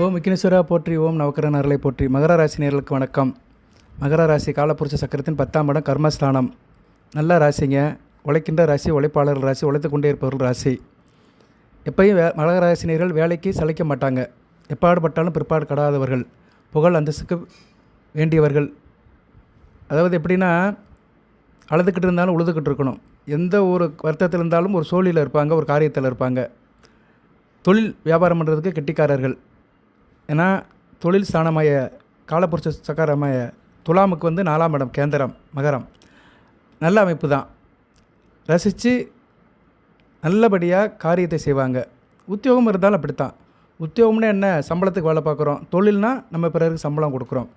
ஓம் விக்னேஸ்வரா போற்றி, ஓம் நவக்கரன் அருளை போற்றி. மகர ராசி நேயர்களுக்கு வணக்கம். மகர ராசி காலப்புருஷ சக்கரத்தின் 10ஆம் இடம் கர்மஸ்தானம். நல்ல ராசிங்க. உழைக்கின்ற ராசி, உழைப்பாளர்கள் ராசி, உழைத்து கொண்டே இருப்பவர்கள் ராசி. எப்பயும் மகர ராசி நேயர்கள் வேலைக்கு சளைக்க மாட்டாங்க. எப்பாடுபட்டாலும் பிற்பாடு கடாதவர்கள், புகழ் அந்தஸ்துக்கு வேண்டியவர்கள். அதாவது எப்படின்னா, அழுதுகிட்டு இருந்தாலும் உழுதுகிட்டு இருக்கணும். எந்த ஒரு வருத்தத்தில் இருந்தாலும் ஒரு சோழியில் இருப்பாங்க, ஒரு காரியத்தில் இருப்பாங்க. தொழில் வியாபாரம் பண்ணுறதுக்கு கெட்டிக்காரர்கள். ஏன்னா தொழில் ஸ்தானமாய காலப்புருஷ சக்கரமாய துலாமுக்கு 4ஆம் இடம் கேந்திரம் மகரம். நல்ல அமைப்பு தான். ரசித்து நல்லபடியாக காரியத்தை செய்வாங்க. உத்தியோகம் இருந்தாலும் அப்படித்தான். உத்தியோகம்னா என்ன, சம்பளத்துக்கு வேலை பார்க்குறோம். தொழில்னால் நம்ம பிறருக்கு சம்பளம் கொடுக்குறோம்.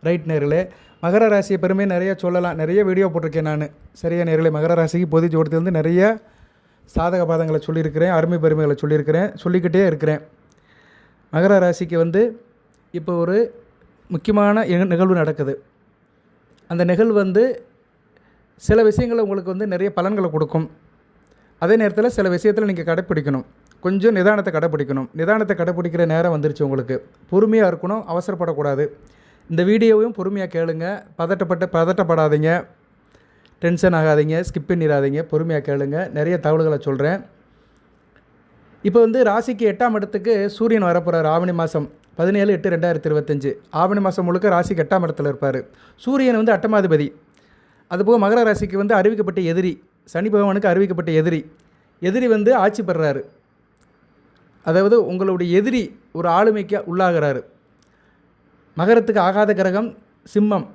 ரைட் நேர்களே, மகர ராசியை பெருமை நிறைய சொல்லலாம். நிறைய வீடியோ போட்டிருக்கேன் நான். சரியா நேர்களே, மகர ராசிக்கு பொது ஜோடத்துலேருந்து நிறைய சாதக பாதங்களை சொல்லியிருக்கிறேன், அருமை பெருமைகளை சொல்லியிருக்கிறேன், சொல்லிக்கிட்டே இருக்கிறேன். மகர ராசிக்கு இப்போ ஒரு முக்கியமான நிகழ்வு நடக்குது. அந்த நிகழ்வு சில விஷயங்கள் உங்களுக்கு நிறைய பலன்களை கொடுக்கும். அதே நேரத்தில் சில விஷயத்தில் நீங்கள் கடைப்பிடிக்கணும். கொஞ்சம் நிதானத்தை கடைப்பிடிக்கணும். நிதானத்தை கடைப்பிடிக்கிற நேரம் வந்துருச்சு உங்களுக்கு. பொறுமையாக இருக்கணும், அவசரப்படக்கூடாது. இந்த வீடியோவையும் பொறுமையாக கேளுங்க. பதட்டப்படாதீங்க, டென்ஷன் ஆகாதீங்க, ஸ்கிப் பண்ணிடாதீங்க, பொறுமையாக கேளுங்க. நிறைய தகவல்களை சொல்கிறேன். இப்போ ராசிக்கு 8ஆம் இடத்துக்கு சூரியன் வரப்போகிறார். ஆவணி மாதம் 17/8/2025 ஆவணி மாதம் முழுக்க ராசிக்கு 8ஆம் இடத்துல இருப்பார். சூரியன் அட்டமாதிபதி. அதுபோக மகர ராசிக்கு அறிவிக்கப்பட்ட எதிரி, சனி பகவானுக்கு அறிவிக்கப்பட்ட எதிரி ஆட்சி பெறுறாரு. அதாவது உங்களுடைய எதிரி ஒரு ஆளுமைக்கு உள்ளாகிறாரு. மகரத்துக்கு ஆகாத கிரகம் சிம்மம்.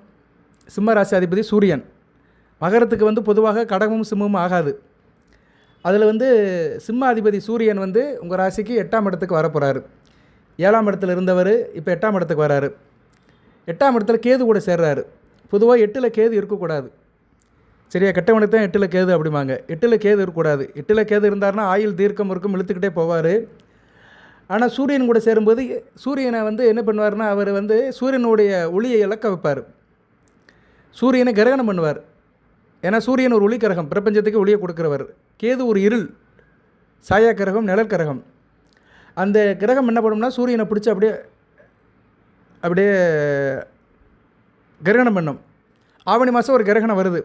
சிம்ம ராசி அதிபதி சூரியன். மகரத்துக்கு பொதுவாக கடகமும் சிம்மமும் ஆகாது. அதில் சிம்ம அதிபதி சூரியன் உங்கள் ராசிக்கு 8ஆம் இடத்துக்கு வரப்போகிறாரு. 7ஆம் இடத்துல இருந்தவர் இப்போ 8ஆம் இடத்துக்கு வராரு. 8ஆம் இடத்துல கேது கூட சேர்றாரு. பொதுவாக 8ல் கேது இருக்கக்கூடாது. சரியா, கெட்டவனுக்கு தான் 8ல் கேது அப்படிம்பாங்க. 8ல் கேது இருக்கக்கூடாது. 8ல் கேது இருந்தார்னா ஆயுள் தீர்க்கம் இருக்கும், இழுத்துக்கிட்டே போவார். ஆனால் சூரியன் கூட சேரும்போது சூரியனை என்ன பண்ணுவார்னா, அவர் சூரியனுடைய ஒளியை இழக்க வைப்பார். சூரியனை கிரகணம் பண்ணுவார். ஏன்னா சூரியன் ஒரு ஒளி கிரகம், பிரபஞ்சத்துக்கு ஒளியை கொடுக்குறவர். கேது ஒரு இருள், சாயா கிரகம், நிழல் கிரகம். அந்த கிரகம் என்ன பண்ணும்னா சூரியனை பிடிச்சி அப்படியே கிரகணம் பண்ணும். ஆவணி மாதம் ஒரு கிரகணம் வருது.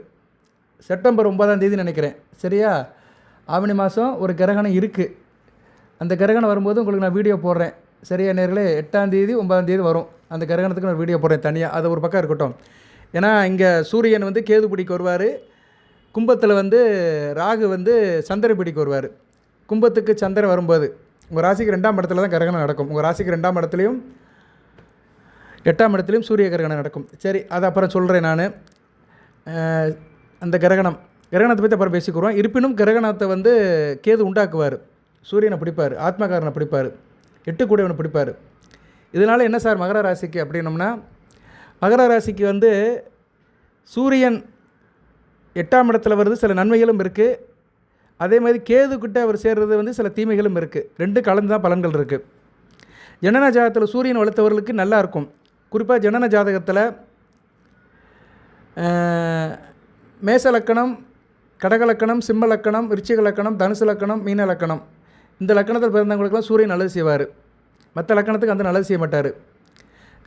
செப்டம்பர் 9ஆம் தேதி நினைக்கிறேன். சரியா, ஆவணி மாதம் ஒரு கிரகணம் இருக்குது. அந்த கிரகணம் வரும்போது உங்களுக்கு நான் வீடியோ போடுறேன். சரியா நேர்களே, 8ஆம் தேதி 9ஆம் தேதி வரும். அந்த கிரகணத்துக்கு நான் வீடியோ போடுறேன் தனியாக. அது ஒரு பக்கம் இருக்கட்டும். ஏன்னா இங்கே சூரியன் கேது பிடிக்கு வருவார். கும்பத்தில் ராகு சந்திரன் பிடிக்கு வருவார். கும்பத்துக்கு சந்திரன் வரும்போது உங்கள் ராசிக்கு 2ஆம் இடத்துல தான் கிரகணம் நடக்கும். உங்கள் ராசிக்கு 2ஆம் இடத்துலையும் 8ஆம் இடத்துலையும் சூரிய கிரகணம் நடக்கும். சரி, அதை அப்புறம் சொல்கிறேன் நான். அந்த கிரகணத்தை பற்றி அப்புறம் பேசிக்கிறோம். இருப்பினும் கிரகணத்தை கேது உண்டாக்குவார். சூரியனை பிடிப்பார், ஆத்மகாரனை பிடிப்பார், 8 கூடையவனை பிடிப்பார். இதனால் என்ன சார் மகர ராசிக்கு அப்படின்னோம்னா, மகர ராசிக்கு சூரியன் 8ஆம் இடத்துல வருது, சில நன்மைகளும் இருக்குது. அதே மாதிரி கேதுக்கிட்ட அவர் சேர்றது சில தீமைகளும் இருக்குது. 2 கலந்து தான் பலன்கள் இருக்குது. ஜனன ஜாதகத்தில் சூரியன் வளர்த்தவர்களுக்கு நல்லா இருக்கும். குறிப்பாக ஜனன ஜாதகத்தில் மேச லக்கணம், கடக லக்கணம், சிம்ம லக்கணம், விருச்சிக லக்கணம், தனுசு லக்கணம், மீன லக்கணம், இந்த லக்கணத்தில் பிறந்தவங்களுக்குலாம் சூரியன் நல்லது செய்வார். மற்ற லக்கணத்துக்கு நல்லது செய்ய மாட்டார்.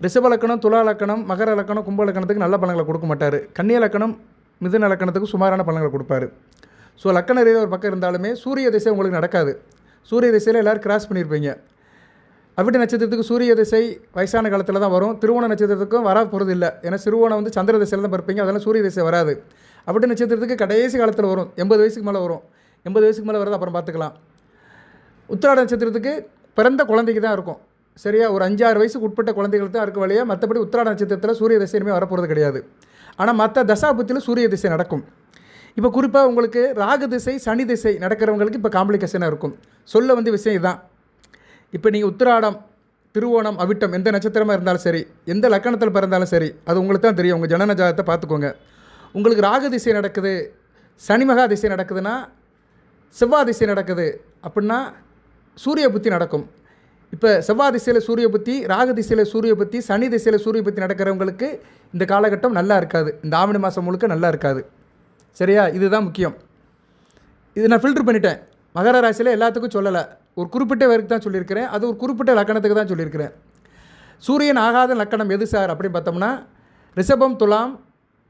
ரிஷப லக்கணம், துலா லக்கணம், மகர லக்கணம், கும்ப லக்கணத்துக்கு நல்ல பலன்களை கொடுக்க மாட்டார். கன்னிய லக்கணம், மிதுன லக்கணத்துக்கு சுமாரான பலன்களை கொடுப்பார். ஸோ லக்கண ரீதியாக ஒரு பக்கம் இருந்தாலுமே சூரிய திசை உங்களுக்கு நடக்காது. சூரிய திசையில் எல்லோரும் கிராஸ் பண்ணியிருப்பீங்க. அவிட்ட நட்சத்திரத்துக்கு சூரிய திசை வயசான காலத்தில் தான் வரும். திருவோண நட்சத்திரத்துக்கும் வர போகிறது இல்லை. ஏன்னா திருவோணம் சந்திர திசையில் தான் பிறப்பீங்க. அதெல்லாம் சூரிய திசை வராது. அவிட்ட நட்சத்திரத்துக்கு கடைசி காலத்தில் வரும். 80 வயசுக்கு மேலே வரும். 80 வயசுக்கு மேலே வரது அப்புறம் பார்த்துக்கலாம். உத்திராட நட்சத்திரத்துக்கு பிறந்த குழந்தைக்கு தான் இருக்கும். சரியா, ஒரு 5-6 வயசுக்கு உட்பட்ட குழந்தைகளுக்கு தான் இருக்க வழியா. மற்றபடி உத்திராட நட்சத்திரத்தில் சூரிய திசை இனிமேல் வரப்போகிறது கிடையாது. ஆனால் மற்ற தசாபுத்தியில் சூரிய திசை நடக்கும். இப்போ குறிப்பாக உங்களுக்கு ராகு திசை, சனி திசை நடக்கிறவங்களுக்கு இப்போ காம்ப்ளிகேஷனாக இருக்கும். சொல்ல விஷயம் இதுதான். இப்போ நீங்கள் உத்திராடம், திருவோணம், அவிட்டம் எந்த நட்சத்திரமாக இருந்தாலும் சரி, எந்த லக்கணத்தில் பிறந்தாலும் சரி, அது உங்களுக்கு தான் தெரியும். உங்கள் ஜனன ஜாதகத்தை பார்த்துக்கோங்க. உங்களுக்கு ராகு திசை நடக்குது, சனி மகா திசை நடக்குதுன்னா, செவ்வாய் திசை நடக்குது அப்படின்னா சூரிய புத்தி நடக்கும். இப்போ செவ்வாய் திசையில் சூரிய புத்தி, ராகு திசையில் சூரிய புத்தி, சனி திசையில் சூரிய புத்தி நடக்கிறவங்களுக்கு இந்த காலகட்டம் நல்லா இருக்காது. இந்த ஆவணி மாதம் முழுக்க நல்லா இருக்காது. சரியா, இதுதான் முக்கியம். இது நான் ஃபில்ட்ரு பண்ணிட்டேன். மகர ராசியில் எல்லாத்துக்கும் சொல்லலை. ஒரு குறிப்பிட்ட பேருக்கு தான் சொல்லியிருக்கிறேன். அது ஒரு குறிப்பிட்ட லக்கணத்துக்கு தான் சொல்லியிருக்கிறேன். சூரியன் ஆகாத லக்கணம் எது சார் அப்படின்னு பார்த்தோம்னா ரிஷபம், துலாம்,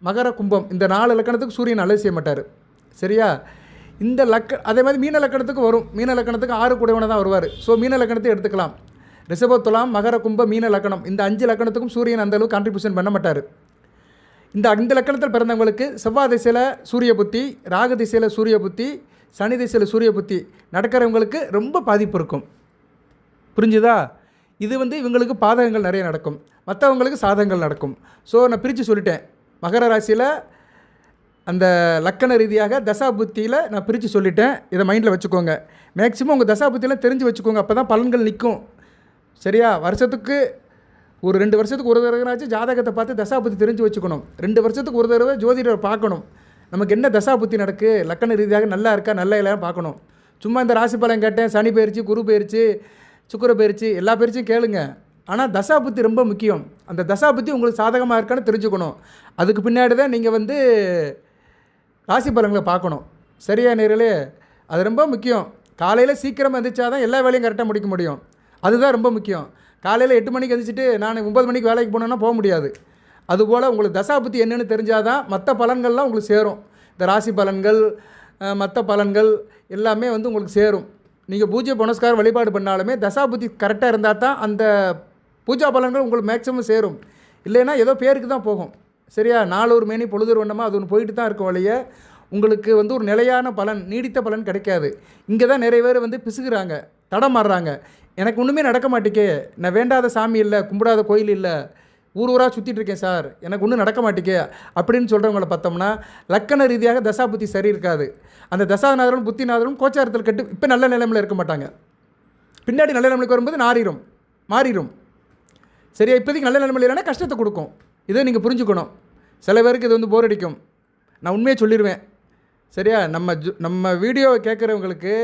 மகர, கும்பம் இந்த 4 லக்கணத்துக்கு சூரியன் நல்லது செய்ய மாட்டார். சரியா? இந்த அதே மாதிரி மீன லக்கணத்துக்கு வரும். மீன லக்கணத்துக்கு 6 கூடையவனை தான் வருவார். ஸோ மீன லக்கணத்தை எடுத்துக்கலாம். ரிஷப, துலாம், மகர, கும்ப, மீன லக்கணம் இந்த 5 லக்கணத்துக்கும் சூரியன் அந்தளவுக்கு கான்ட்ரிபியூஷன் பண்ண மாட்டார். இந்த லக்கணத்தில் பிறந்தவங்களுக்கு செவ்வாய் திசையில் சூரிய புத்தி, ராகு திசையில் சூரிய புத்தி, சனி திசையில் சூரிய புத்தி நடக்கிறவங்களுக்கு ரொம்ப பாதிப்பு இருக்கும். புரிஞ்சுதா? இது இவங்களுக்கு பாதகங்கள் நிறைய நடக்கும், மற்றவங்களுக்கு சாதகங்கள் நடக்கும். ஸோ நான் பிரித்து சொல்லிட்டேன். மகர ராசியில் அந்த லக்கண ரீதியாக தசா புத்தியில் நான் பிரித்து சொல்லிட்டேன். இதை மைண்டில் வச்சுக்கோங்க. மேக்ஸிமம் உங்கள் தசா புத்தியில் தெரிஞ்சு வச்சுக்கோங்க. அப்போ தான் பலன்கள் நிற்கும். சரியா? வருஷத்துக்கு ஒரு 2 வருஷத்துக்கு ஒரு தடவைனாச்சும் ஜாதகத்தை பார்த்து தசா புத்தி தெரிஞ்சு வச்சுக்கணும். 2 வருஷத்துக்கு ஒரு தடவை ஜோதிடரை பார்க்கணும். நமக்கு என்ன தசா புத்தி நடக்கு, லக்கண ரீதியாக நல்லா இருக்கா நல்லா இல்லையா பார்க்கணும். சும்மா இந்த ராசி பலன் கேட்டேன், சனி பயிற்சி, குரு பயிற்சி, சுக்கிர பயிற்சி எல்லா பயிற்சியும் கேளுங்க. ஆனால் தசா புத்தி ரொம்ப முக்கியம். அந்த தசா புத்தி உங்களுக்கு சாதகமாக இருக்கான்னு தெரிஞ்சுக்கணும். அதுக்கு பின்னாடி தான் நீங்கள் ராசி பலன்களை பார்க்கணும். சரியா நேர்களே? அது ரொம்ப முக்கியம். காலையில் சீக்கிரமாக எந்திரிச்சா தான் எல்லா வேலையும் கரெக்டாக முடிக்க முடியும். அதுதான் ரொம்ப முக்கியம். காலையில் 8 மணிக்கு எந்திரிச்சிட்டு நான் 9 மணிக்கு வேலைக்கு போனேன்னா போக முடியாது. அதுபோல் உங்களுக்கு தசா புத்தி என்னென்னு தெரிஞ்சால் தான் மற்ற பலன்கள்லாம் உங்களுக்கு சேரும். இந்த ராசி பலன்கள், மற்ற பலன்கள் எல்லாமே உங்களுக்கு சேரும். நீங்கள் பூஜை புனஸ்காரம் வழிபாடு பண்ணாலுமே தசா புத்தி கரெக்டாக இருந்தால் தான் அந்த பூஜா பலன்கள் உங்களுக்கு மேக்ஸிமம் சேரும். இல்லைன்னா ஏதோ பேருக்கு தான் போகும். சரியா? நாளொரு மேனி பொழுதொரு வண்ணமாக அது ஒன்று போயிட்டு தான் இருக்கும் வழிய உங்களுக்கு ஒரு நிலையான பலன், நீடித்த பலன் கிடைக்காது. இங்கே தான் நிறைய பேர் பிசுகிறாங்க, தடமாறுறாங்க. எனக்கு ஒன்றுமே நடக்க மாட்டேக்கே, நான் வேண்டாத சாமி இல்லை, கும்பிடாத கோயில் இல்லை, ஊராக சுற்றிட்டு இருக்கேன் சார், எனக்கு ஒன்றும் நடக்க மாட்டேக்கே அப்படின்னு சொல்கிறவங்களை பார்த்தோம்னா லக்கண ரீதியாக தசா புத்தி சரி இருக்காது. அந்த தசாநாதரும் புத்திநாதரும் கோச்சாரத்தில் கட்டு இப்போ நல்ல நிலைமையில் இருக்க மாட்டாங்க. பின்னாடி நல்ல நிலைமைக்கு வரும்போது மாறிடும். சரியா? இப்போதைக்கு நல்ல நிலைமையில் இல்லைன்னா கஷ்டத்தை கொடுக்கும். இதை நீங்கள் புரிஞ்சுக்கணும். சில பேருக்கு இது போர் அடிக்கும். நான் உண்மையை சொல்லிடுவேன். சரியா? நம்ம வீடியோவை கேட்குறவங்களுக்கு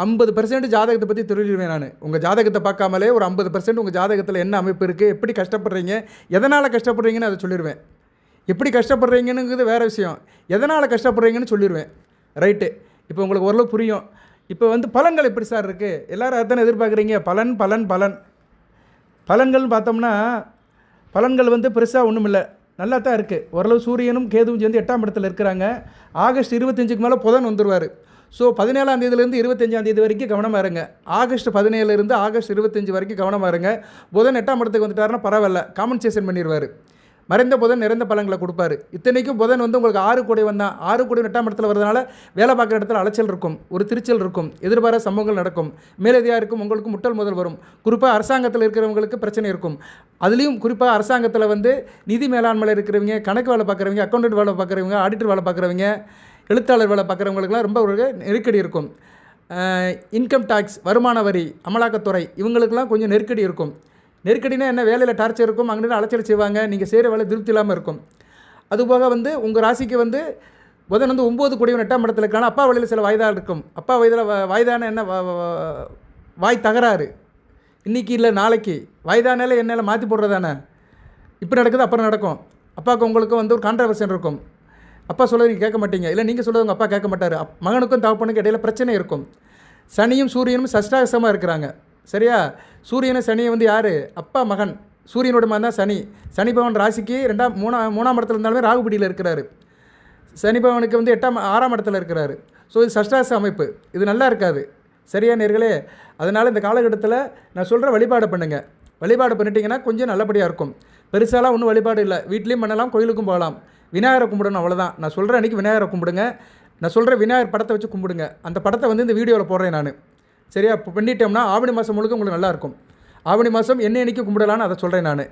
50% ஜாதகத்தை பற்றி தெரிஞ்சிடுவேன் நான். உங்கள் ஜாதகத்தை பார்க்காமலே ஒரு 50% உங்கள் ஜாதகத்தில் என்ன அமைப்பு இருக்குது, எப்படி கஷ்டப்படுறீங்க, எதனால் கஷ்டப்படுறீங்கன்னு அதை சொல்லிடுவேன். எப்படி கஷ்டப்படுறீங்கன்னுங்கிறது வேறு விஷயம், எதனால் கஷ்டப்படுறீங்கன்னு சொல்லிடுவேன். ரைட்டு? இப்போ உங்களுக்கு ஓரளவு புரியும். இப்போ பலன்கள் எப்படி சார் இருக்குது, எல்லோரும் அதுதானே எதிர்பார்க்குறீங்க. பலன்கள்னு பார்த்தோம்னா பலன்கள் பெருசாக ஒன்றும் இல்லை, நல்லா தான் இருக்குது. ஓரளவு சூரியனும் கேதுவும் சேர்ந்து 8ஆம் இடத்துல இருக்கிறாங்க. ஆகஸ்ட் 25க்கு மேலே புதன் வந்துடுவார். ஸோ 17ஆம் தேதியிலேருந்து 25ஆம் தேதி வரைக்கும் கவனமாக இருங்க. ஆகஸ்ட் 17 ஆகஸ்ட் 25 வரைக்கும் கவனமாக இருங்க. புதன் 8ஆம் இடத்துக்கு வந்துட்டாருன்னா பரவாயில்ல, காம்பன்சேஷன் பண்ணிடுவார். மறைந்த புதன் நிறைந்த பலன்களை கொடுப்பாரு. இத்தனைக்கும் புதன் உங்களுக்கு 6 கோடி வந்தான். 6 கோடி 8ஆம் இடத்துல வரதுனால வேலை பார்க்குற இடத்துல அலைச்சல் இருக்கும், ஒரு திருச்சல் இருக்கும், எதிர்பாராத சம்பவங்கள் நடக்கும், மேலதிகாரிக்கும் உங்களுக்கு முட்டல் முதல் வரும். குறிப்பாக அரசாங்கத்தில் இருக்கிறவங்களுக்கு பிரச்சனை இருக்கும். அதுலேயும் குறிப்பாக அரசாங்கத்தில் நிதி மேலாண்மையில் இருக்கிறவங்க, கணக்கு வேலை பார்க்குறவங்க, அக்கௌண்டன்ட் வேலை பார்க்குறவங்க, ஆடிட்டர் வேலை பார்க்குறவங்க, எழுத்தாளர் வேலை பார்க்குறவங்களுக்குலாம் ரொம்ப ஒரு நெருக்கடி இருக்கும். இன்கம் டேக்ஸ், வருமான வரி, அமலாக்கத்துறை இவங்களுக்கெல்லாம் கொஞ்சம் நெருக்கடி இருக்கும். நெருக்கடினா என்ன, வேலையில் டார்ச்சர் இருக்கும், அங்கே அலைச்சல் செய்வாங்க, நீங்கள் செய்கிற வேலை திருப்தி இல்லாமல் இருக்கும். அதுபோக உங்கள் ராசிக்கு புதன் 9 கோடி 8ஆம் இடத்துல இருக்கான. அப்பா வழியில் சில வாய்தா இருக்கும். அப்பா வயதில் வாய்தான என்ன, வாய் தகராறு, இன்றைக்கி இல்லை நாளைக்கு, வாய்தானால என்னால் மாற்றி போடுறதானே. இப்போ நடக்குது அப்புறம் நடக்கும். அப்பாவுக்கு உங்களுக்கும் ஒரு கான்ட்ரவர்ஷன் இருக்கும். அப்பா சொல்கிறது நீங்கள் கேட்க மாட்டீங்க, இல்லை நீங்கள் சொல்கிறது உங்கள் அப்பா கேட்க மாட்டார். மகனுக்கும் தகப்பனுக்கும் இடையில் பிரச்சனை இருக்கும். சனியும் சூரியனும் சஷ்டாகசமாக இருக்கிறாங்க. சரியா? சூரியனை சனியை யார், அப்பா மகன். சூரியனோட மகன் தான் சனி. சனி பகவான் ராசிக்கு 3ஆம் இடத்துல இருந்தாலுமே ராகுபடியில் இருக்கிறாரு. சனி பகவானுக்கு 6ஆம் இடத்துல இருக்கிறாரு. ஸோ இது சஷ்டாச அமைப்பு, இது நல்லா இருக்காது. சரியா நேர்களே? அதனால் இந்த காலகட்டத்தில் நான் சொல்கிற வழிபாடு பண்ணுங்கள். வழிபாடு பண்ணிட்டீங்கன்னா கொஞ்சம் நல்லபடியாக இருக்கும். பெருசாலாம் ஒன்றும் வழிபாடு இல்லை, வீட்லேயும் பண்ணலாம், கோயிலுக்கும் போகலாம். விநாயகரை கும்பிடணும், அவ்வளோதான். நான் சொல்கிற அன்றைக்கி விநாயகரை கும்பிடுங்க. நான் சொல்கிற விநாயகர் படத்தை வச்சு கும்பிடுங்க. அந்த படத்தை இந்த வீடியோவில் போடுறேன் நான். சரியா? இப்போ பண்ணிட்டோம்னா ஆவணி மாதம் முழுக்க உங்களுக்கு நல்லாயிருக்கும். ஆவணி மாதம் என்னைக்கு கும்பிடலான்னு அதை சொல்கிறேன் நான்.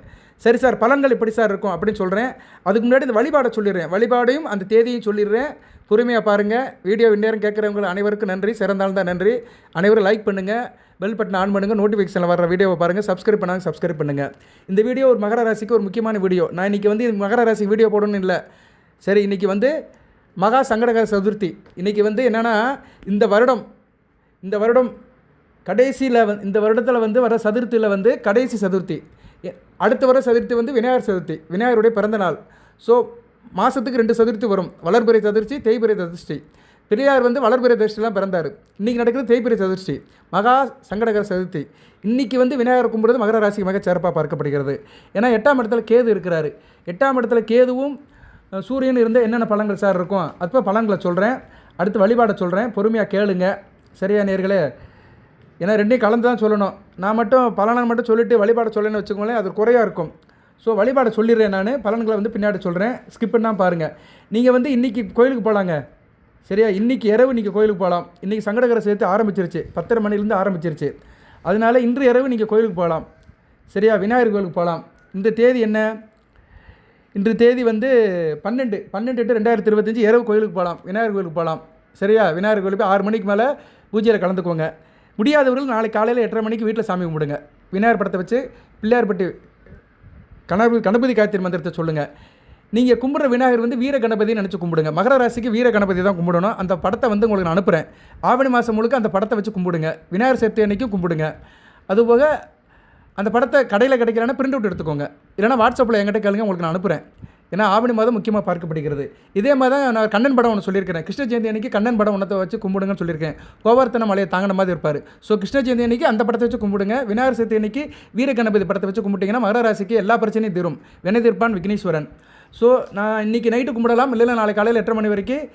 சரி சார், பலன்கள் எப்படி சார் இருக்கும் அப்படின்னு சொல்கிறேன். அதுக்கு முன்னாடி இந்த வழிபாடை சொல்லிடுறேன். வழிபாடையும் அந்த தேதியும் சொல்லிடுறேன். பொறுமையாக பாருங்கள். வீடியோ இந்நேரம் கேட்குறவங்க அனைவருக்கும் நன்றி, சிறந்தாலும் தான் நன்றி. அனைவரும் லைக் பண்ணுங்கள், பெல் பட்டன் ஆன் பண்ணுங்கள், நோட்டிஃபிகேஷனில் வர வீடியோவை பாருங்கள். சப்ஸ்கிரைப் பண்ணாங்க சப்ஸ்கிரைப் பண்ணுங்கள். இந்த வீடியோ ஒரு மகர ராசிக்கு ஒரு முக்கியமான வீடியோ. நான் இன்றைக்கி மகர ராசிக்கு வீடியோ போடணும்னு இல்லை. சரி, இன்றைக்கி மகா சங்கடகர சதுர்த்தி. இன்றைக்கி என்னென்னா இந்த வருடம் கடைசியில் இந்த வருடத்தில் வர சதுர்த்தியில் கடைசி சதுர்த்தி. அடுத்த வர சதுர்த்தி விநாயகர் சதுர்த்தி, விநாயகருடைய பிறந்த நாள். ஸோ மாதத்துக்கு 2 சதுர்த்தி வரும். வளர்பிறை சதுர்த்தி, தேய்பிறை சதுர்த்தி. பெரியார் வந்து வளர்பிறை தரிசிலாம் பிறந்தார். இன்றைக்கி நடக்கிறது தேய்பிறை சதுர்த்தி, மகா சங்கடகர சதுர்த்தி. இன்றைக்கி வந்து விநாயகர் கும்பிடுறது மகர ராசிக்கு மிக சிறப்பாக பார்க்கப்படுகிறது. ஏன்னா 8ஆம் இடத்துல கேது இருக்கிறாரு. 8ஆம் இடத்துல கேதுவும் சூரியன் இருந்தால் என்னென்ன பலன்கள் சார் இருக்கும், அப்போ பலன்களை சொல்கிறேன், அடுத்து வழிபாடை சொல்கிறேன், பொறுமையாக கேளுங்க. சரியா நேயர்களே? ஏன்னா ரெண்டையும் கலந்து தான் சொல்லணும். நான் மட்டும் பலனை மட்டும் சொல்லிவிட்டு வழிபாடை சொல்லணும்னு வச்சுக்கோங்களேன், அது குறையாக இருக்கும். ஸோ வழிபாடை சொல்லிடுறேன், நான் பலன்களை வந்து பின்னாடி சொல்கிறேன், ஸ்கிப் பண்ணால் பாருங்கள். நீங்கள் வந்து இன்றைக்கி கோயிலுக்கு போகலாங்க. சரியா? இன்றைக்கி இரவு நீங்கள் கோயிலுக்கு போகலாம். இன்றைக்கி சங்கடகர சேர்த்து ஆரம்பிச்சிருச்சு, 10:30 மணிலேருந்து ஆரம்பிச்சிருச்சு. அதனால் இன்று இரவு நீங்கள் கோயிலுக்கு போகலாம். சரியா? விநாயகர் கோயிலுக்கு போகலாம். இந்த தேதி என்ன? இன்று தேதி வந்து 12/8/2025 இரவு கோயிலுக்கு போகலாம், விநாயகர் கோயிலுக்கு போகலாம். சரியா? விநாயகர் கோயிலுக்கு 6 மணிக்கு மேலே பூஜையில் கலந்துக்கோங்க. முடியாதவர்கள் நாளைக்கு காலையில் 8:30 மணிக்கு வீட்டில் சாமி கும்பிடுங்க. விநாயகர் படத்தை வச்சு பிள்ளையார்பட்டி கணபதி காயத்ரி மந்திரத்தை சொல்லுங்கள். நீங்கள் கும்பிட்ற விநாயகர் வந்து வீர கணபதினு நினச்சி கும்பிடுங்க. மகர ராசிக்கு வீர கணபதி தான் கும்பிடணும். அந்த படத்தை வந்து உங்களுக்கு நான் அனுப்புகிறேன். ஆவணி மாதம் முழுக்க அந்த படத்தை வச்சு கும்பிடுங்க. விநாயகர் சதுர்த்தி அன்னைக்கும் கும்பிடுங்க. அதுபோக அந்த படத்தை கடையில் கிடைக்கலன்னா பிரிண்ட் அவுட் எடுத்துக்கோங்க, இல்லைனா வாட்ஸ்அப்பில் என்கிட்ட கேளுங்க, உங்களுக்கு நான் அனுப்புகிறேன். ஏன்னா ஆவணி மாதம் முக்கியமாக பார்க்கப்படுகிறது. இதே மாதிரி தான் நான் கண்ணன் படம் ஒன்று சொல்லியிருக்கிறேன். கிருஷ்ண ஜெயந்தி அன்றைக்கி கண்ணன் படம் ஒன்றத்தை வச்சு கும்பிடுங்கன்னு சொல்லியிருக்கேன். கோவர்த்தன மலையை தாங்கின மாதிரி இருப்பார். ஸோ கிருஷ்ண ஜெயந்தி அன்றைக்கி அந்த படத்தை வச்சு கும்பிடுங்க. விநாயகர் சதுர்த்தி அன்றைக்கி வீர கணபதி படத்தை வச்சு கும்பிட்டிங்கன்னா மகர ராசிக்கு எல்லா பிரச்சனையும் தீரும். வினை தீர்ப்பான் விக்னேஸ்வரன். ஸோ நான் இன்றைக்கி நைட்டு கும்பிடலாம், இல்லைன்னா நாளை காலையில் 8:30 மணி வரைக்கும்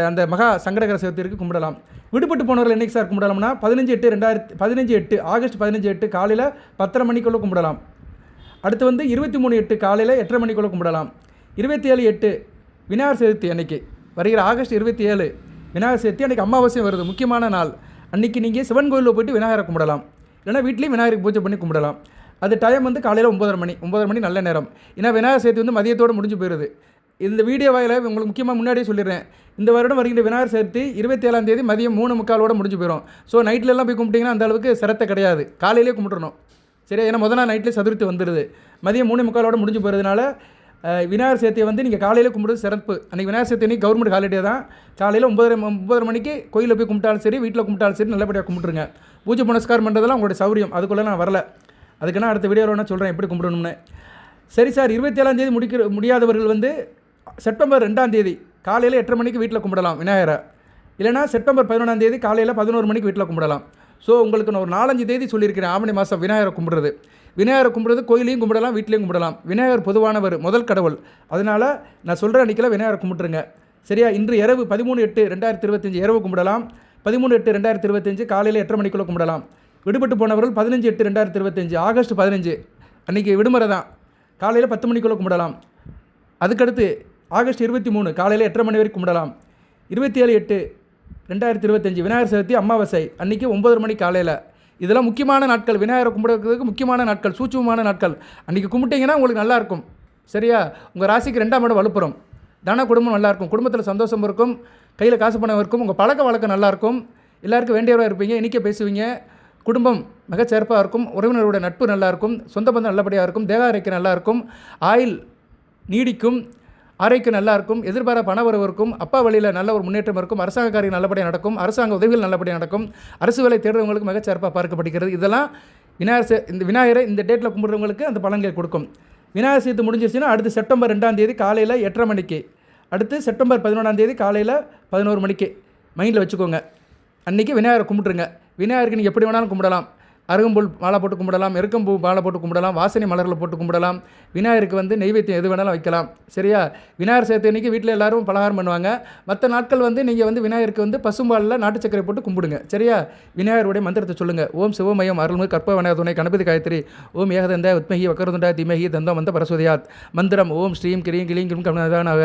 அந்த மகா சங்கடகர சதுர்த்திக்கு கும்பிடலாம். விடுபட்டு போனவர்கள் என்றைக்கு சார் கும்பிடலாம்னா 15/8 ஆகஸ்ட் 15/8 காலையில் 10:30 மணிக்குள்ளே கும்பிடலாம். அடுத்து வந்து 23/8 காலையில் 8:30 மணிக்குள்ளே கும்பிடலாம். 27/8 விநாயகர் சதுர்த்தி அன்றைக்கி வருகிற ஆகஸ்ட் 27 விநாயகர் சதுர்த்தி அன்றைக்கி அமாவாசையும் வருது, முக்கியமான நாள். அன்றைக்கி நீங்கள் சிவன் கோயிலில் போய்ட்டு விநாயகரை கும்பிடலாம், இல்லைனா வீட்லேயும் விநாயகருக்கு பூஜை பண்ணி கும்பிடலாம். அது டைம் வந்து காலையில் 9:30 மணி நல்ல நேரம். ஏன்னா விநாயகர் சதுர்த்தி வந்து மதியத்தோடு முடிஞ்சு போயிடுது. இந்த வீடியோ வாயில உங்களுக்கு முக்கியமாக முன்னாடியே சொல்லிடுறேன், இந்த வருடம் வருகின்ற விநாயகர் சதுர்த்தி 27ஆம் தேதி மதியம் 3:45 முடிஞ்சு போயிடும். ஸோ நைட்லலாம் போய் கும்பிட்டிங்கன்னா அந்த அளவுக்கு சிரத்தை கிடையாது, காலையிலே கும்பிட்றணும். சரியா? ஏன்னா முதல் நாள் நைட்லேயே சதுர்த்தி வந்துடுது, மதியம் 3:45 முடிஞ்சு போகிறதுனால விநாயகர் சதுர்த்தியை வந்து நீங்கள் காலையில் கும்பிடுறது சிறப்பு. அன்றைக்கி விநாயகர் சதுர்த்தி அன்றைக்கி கவர்மெண்ட் ஹாலிடே தான். காலையில் 9:30 மணிக்கு கோயிலில் போய் கும்பிட்டாலும் சரி, வீட்டில் கும்பிட்டாலும் சரி, நல்லபடியாக கும்பிட்டுருங்க. பூஜை புனஸ்காரம் பண்ணுறதெல்லாம் உங்களுடைய சௌரியம், அதுக்குள்ளே நான் வரல. அதுக்கு நான் அடுத்த வீடியோவில் நான் சொல்கிறேன் எப்படி கும்பிடணும்னு. சரி சார், 27ஆம் தேதி முடியாதவர்கள் வந்து செப்டம்பர் 2ஆம் தேதி காலையில் 8:30 மணிக்கு வீட்டில் கும்பிடலாம் விநாயகரை, இல்லைனா செப்டம்பர் 11ஆம் தேதி காலையில் 11 மணிக்கு வீட்டில் கும்பிடலாம். ஸோ உங்களுக்கு நான் ஒரு 4-5 தேதி சொல்லியிருக்கிறேன் ஆவணி மாதம் விநாயகரை கும்பிடுறது. விநாயகரை கும்பிடுறது கோயிலையும் கும்பிடலாம், வீட்லேயும் கும்பிடலாம். விநாயகர் பொதுவானவர், முதல் கடவுள். அதனால் நான் சொல்கிற அன்றைக்கில் விநாயகரை கும்பிட்டுருங்க. சரியா? இன்று இரவு 13/8/2025 இரவு கும்பிடலாம். 13/8/2025 காலையில் 8:30 மணிக்குள்ளே கும்பிடலாம். விடுபட்டு போனவர்கள் 15/8/2025 ஆகஸ்ட் 15 அன்றைக்கி விடுமுறை தான், காலையில் 10 மணிக்குள்ளே கும்பிடலாம். அதுக்கடுத்து ஆகஸ்ட் 23 காலையில் 8:30 மணி வரைக்கும் கும்பிடலாம். 27/8/2025 விநாயகர் சதுர்த்தி அமாவாசை அன்றைக்கி 9 மணி காலையில். இதெல்லாம் முக்கியமான நாட்கள், விநாயகரை கும்பிடுறதுக்கு முக்கியமான நாட்கள், சூட்சமான நாட்கள். அன்றைக்கி கும்பிட்டிங்கன்னா உங்களுக்கு நல்லாயிருக்கும். சரியா? உங்கள் ராசிக்கு 2ஆம் இடம் வலுப்புறம், தன குடும்பம் நல்லாயிருக்கும், குடும்பத்தில் சந்தோஷம் இருக்கும், கையில் காசு பணம் இருக்கும், உங்கள் பழக்க வழக்கம் நல்லாயிருக்கும், எல்லாருக்கும் வேண்டியவராக இருப்பீங்க, இன்றைக்கி பேசுவீங்க, குடும்பம் மிகச்சிறப்பாக இருக்கும், உறவினருடைய நட்பு நல்லாயிருக்கும், சொந்த பந்தம் நல்லபடியாக இருக்கும், தேக ஆரோக்கியம் நல்லாயிருக்கும், ஆயில் நீடிக்கும், ஆரோக்கியம் நல்லாயிருக்கும், எதிர்பாராத பண வரவு இருக்கும், அப்பா வழியில் நல்ல ஒரு முன்னேற்றம் இருக்கும், அரசாங்க காரியம் நல்லபடியாக நடக்கும், அரசாங்க உதவிகள் நல்லபடியாக நடக்கும், அரசு வேலை தேடுறவங்களுக்கு மிகச்சிறப்பாக பார்க்கப்படுகிறது. இதெல்லாம் விநாயகரை இந்த டேட்டில் கும்பிட்றவங்களுக்கு அந்த பலன்களை கொடுக்கும். விநாயகர் சதுர்த்தி முடிஞ்சிருச்சுன்னா அடுத்து செப்டம்பர் 2ஆம் தேதி காலையில் 8:30 மணிக்கு, அடுத்து செப்டம்பர் 11ஆம் தேதி காலையில் 11 மணிக்கு மைண்டில் வச்சுக்கோங்க. அன்றைக்கி விநாயகரை கும்பிட்ருங்க. விநாயகருக்கு நீங்கள் எப்படி வேணாலும் கும்பிடலாம். அருகம்புல் மாலை போட்டு கும்பிடலாம், எருக்கம்பூ மாலை போட்டு கும்பிடலாம், வாசனை மலர்களை போட்டு கும்பிடலாம். விநாயகருக்கு வந்து நெய்வேத்தியம் எது வேணாலும் வைக்கலாம். சரியா? விநாயகர் சதுர்த்தி அன்றைக்கி வீட்டில் எல்லோரும் பலகாரம் பண்ணுவாங்க. மற்ற நாட்கள் வந்து நீங்கள் வந்து விநாயகருக்கு வந்து பசும்பாலில் நாட்டு சக்கரை போட்டு கும்பிடுங்க. சரியா? விநாயகருடைய மந்திரத்தை சொல்லுங்கள். ஓம் சிவமயம் அருள்மிகு கற்ப விநாயகதுணை கணபதி காயத்ரி, ஓம் ஏகதந்த உத்மகி வக்கரதுண்டா திமகி தந்தம் வந்த பரஸ்வதியாத். மந்திரம் ஓம் ஸ்ரீம் கிரீம் கிளீம் கிம் கமனதானாக